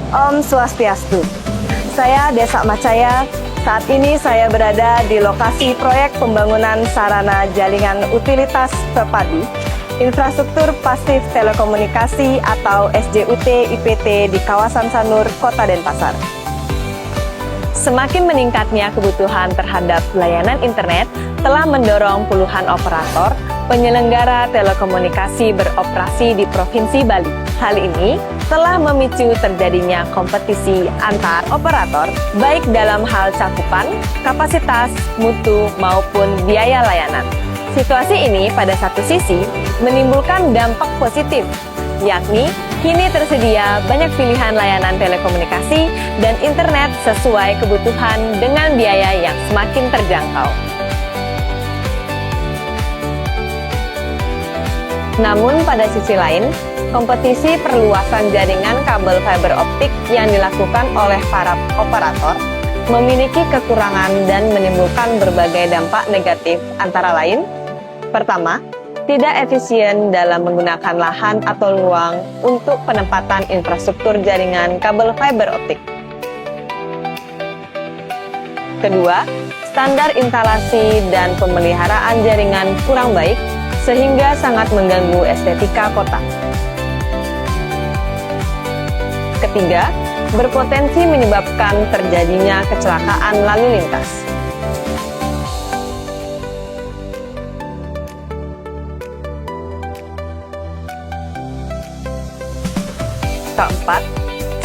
Om Swastiastu. Saya Desa Macaya. Saat ini saya berada di lokasi proyek pembangunan sarana jaringan utilitas terpadu infrastruktur pasif telekomunikasi atau SJUT IPT di kawasan Sanur, Kota Denpasar. Semakin meningkatnya kebutuhan terhadap layanan internet telah mendorong puluhan operator penyelenggara telekomunikasi beroperasi di Provinsi Bali. Hal ini telah memicu terjadinya kompetisi antar operator, baik dalam hal cakupan, kapasitas, mutu, maupun biaya layanan. Situasi ini pada satu sisi menimbulkan dampak positif, yakni kini tersedia banyak pilihan layanan telekomunikasi dan internet sesuai kebutuhan dengan biaya yang semakin terjangkau. Namun pada sisi lain, kompetisi perluasan jaringan kabel fiber optik yang dilakukan oleh para operator memiliki kekurangan dan menimbulkan berbagai dampak negatif antara lain. Pertama, tidak efisien dalam menggunakan lahan atau ruang untuk penempatan infrastruktur jaringan kabel fiber optik. Kedua, standar instalasi dan pemeliharaan jaringan kurang baik sehingga sangat mengganggu estetika kota. Ketiga, berpotensi menyebabkan terjadinya kecelakaan lalu lintas. Keempat,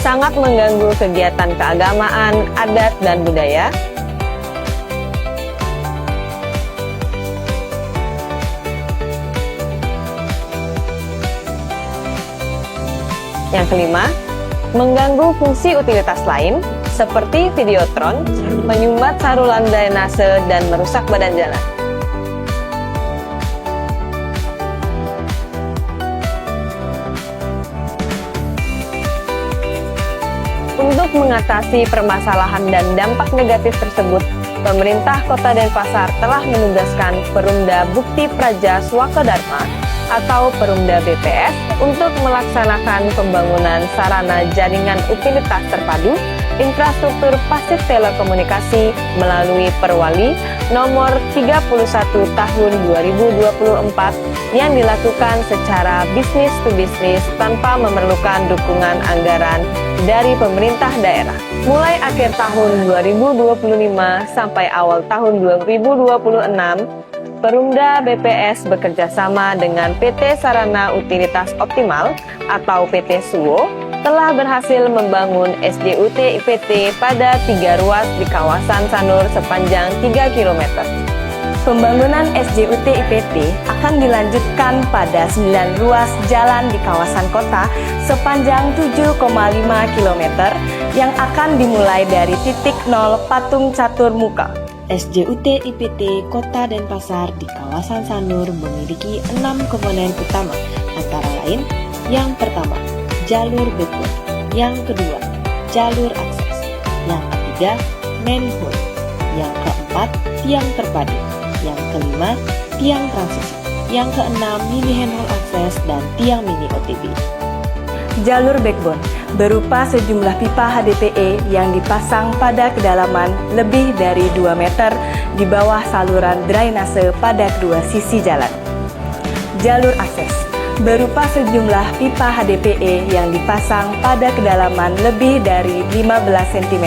sangat mengganggu kegiatan keagamaan, adat, dan budaya. Yang kelima, mengganggu fungsi utilitas lain seperti videotron, menyumbat saluran drainase, dan merusak badan jalan. Untuk mengatasi permasalahan dan dampak negatif tersebut, pemerintah Kota Denpasar telah menugaskan Perumda Bukti Praja Swakodharma atau Perumda BPS untuk melaksanakan pembangunan sarana jaringan utilitas terpadu infrastruktur pasif telekomunikasi melalui Perwali nomor 31 tahun 2024 yang dilakukan secara bisnis to bisnis tanpa memerlukan dukungan anggaran dari pemerintah daerah. Mulai akhir tahun 2025 sampai awal tahun 2026, Perumda BPS bekerjasama dengan PT Sarana Utilitas Optimal atau PT SUO telah berhasil membangun SJUT IPT pada 3 ruas di kawasan Sanur sepanjang 3 km. Pembangunan SJUT IPT akan dilanjutkan pada 9 ruas jalan di kawasan kota sepanjang 7,5 km yang akan dimulai dari titik 0 Patung Catur Muka. SJUT IPT Kota Denpasar di kawasan Sanur memiliki 6 komponen utama, antara lain yang pertama, jalur backbone, yang kedua, jalur akses, yang ketiga, manhole, yang keempat, tiang terpadu, yang kelima, tiang transisi, yang keenam, mini handhole akses, dan tiang mini OTB. Jalur backbone berupa sejumlah pipa HDPE yang dipasang pada kedalaman lebih dari 2 meter di bawah saluran drainase pada kedua sisi jalan. Jalur akses berupa sejumlah pipa HDPE yang dipasang pada kedalaman lebih dari 15 cm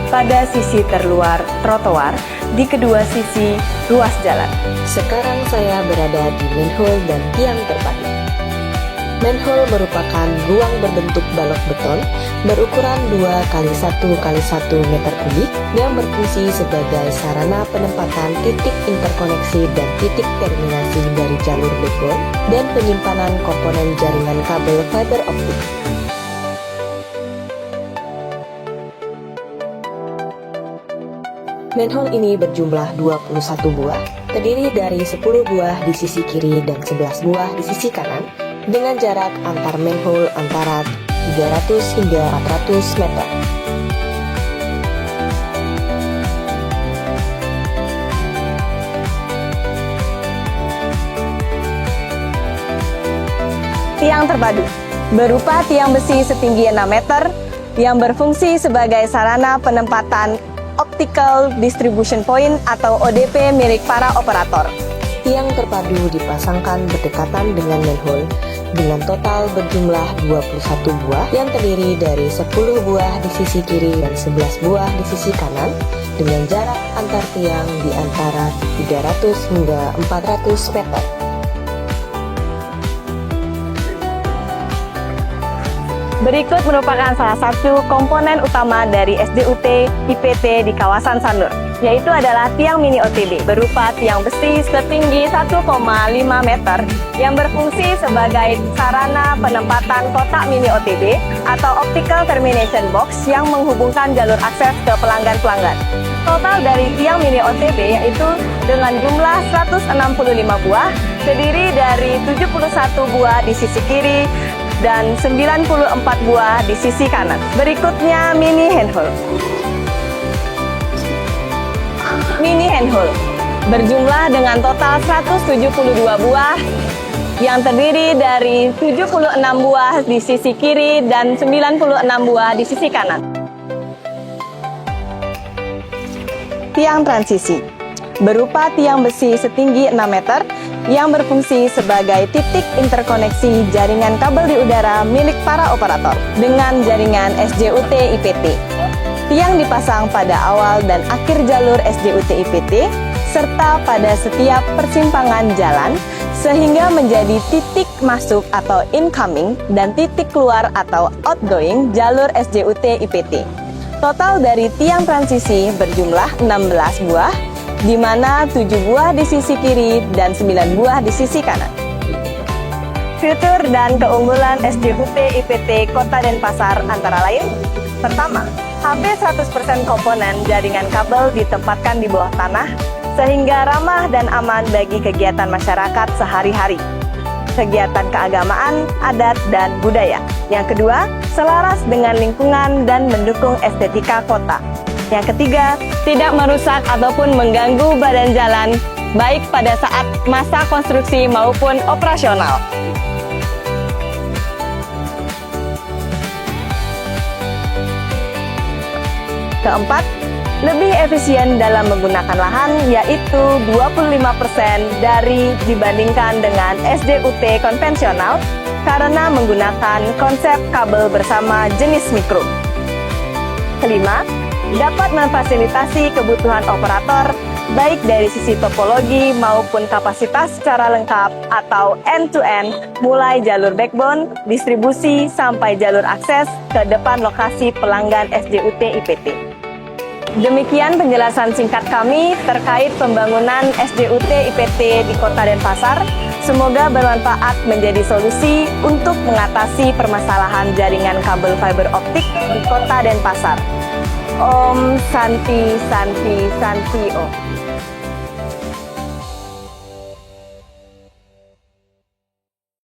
pada sisi terluar trotoar di kedua sisi ruas jalan. Sekarang saya berada di manhole dan tiang terpadu. Manhole merupakan ruang berbentuk balok beton berukuran 2x1x1 meter kubik yang berfungsi sebagai sarana penempatan titik interkoneksi dan titik terminasi dari jalur backbone dan penyimpanan komponen jaringan kabel fiber optik. Manhole ini berjumlah 21 buah, terdiri dari 10 buah di sisi kiri dan 11 buah di sisi kanan, dengan jarak antar manhole antara 300 hingga 400 meter. Tiang terpadu berupa tiang besi setinggi 6 meter yang berfungsi sebagai sarana penempatan Optical Distribution Point atau ODP milik para operator. Tiang terpadu dipasangkan berdekatan dengan manhole dengan total berjumlah 21 buah yang terdiri dari 10 buah di sisi kiri dan 11 buah di sisi kanan dengan jarak antar tiang di antara 300 hingga 400 meter. Berikut merupakan salah satu komponen utama dari SDUT IPT di kawasan Sanur, yaitu adalah tiang mini OTB berupa tiang besi setinggi 1,5 meter yang berfungsi sebagai sarana penempatan kotak mini OTB atau Optical Termination Box yang menghubungkan jalur akses ke pelanggan-pelanggan. Total dari tiang mini OTB yaitu dengan jumlah 165 buah, terdiri dari 71 buah di sisi kiri dan 94 buah di sisi kanan. Berikutnya mini handhole. Mini handhole berjumlah dengan total 172 buah yang terdiri dari 76 buah di sisi kiri dan 96 buah di sisi kanan. Tiang transisi berupa tiang besi setinggi 6 meter yang berfungsi sebagai titik interkoneksi jaringan kabel di udara milik para operator dengan jaringan SJUT IPT. Tiang dipasang pada awal dan akhir jalur SJUT IPT serta pada setiap persimpangan jalan sehingga menjadi titik masuk atau incoming dan titik keluar atau outgoing jalur SJUT IPT. Total dari tiang transisi berjumlah 16 buah, di mana 7 buah di sisi kiri dan 9 buah di sisi kanan. Fitur dan keunggulan SJUT IPT Kota Denpasar antara lain: pertama, hampir 100% komponen jaringan kabel ditempatkan di bawah tanah, sehingga ramah dan aman bagi kegiatan masyarakat sehari-hari, kegiatan keagamaan, adat, dan budaya. Yang kedua, selaras dengan lingkungan dan mendukung estetika kota. Yang ketiga, tidak merusak ataupun mengganggu badan jalan, baik pada saat masa konstruksi maupun operasional. Keempat, lebih efisien dalam menggunakan lahan, yaitu 25% dibandingkan dengan SJUT konvensional karena menggunakan konsep kabel bersama jenis mikro. Kelima, dapat memfasilitasi kebutuhan operator baik dari sisi topologi maupun kapasitas secara lengkap atau end-to-end, mulai jalur backbone, distribusi, sampai jalur akses ke depan lokasi pelanggan SJUT IPT. Demikian penjelasan singkat kami terkait pembangunan SJUT IPT di Kota Denpasar. Semoga bermanfaat menjadi solusi untuk mengatasi permasalahan jaringan kabel fiber optik di Kota Denpasar. Om Santi Santi Santi Om.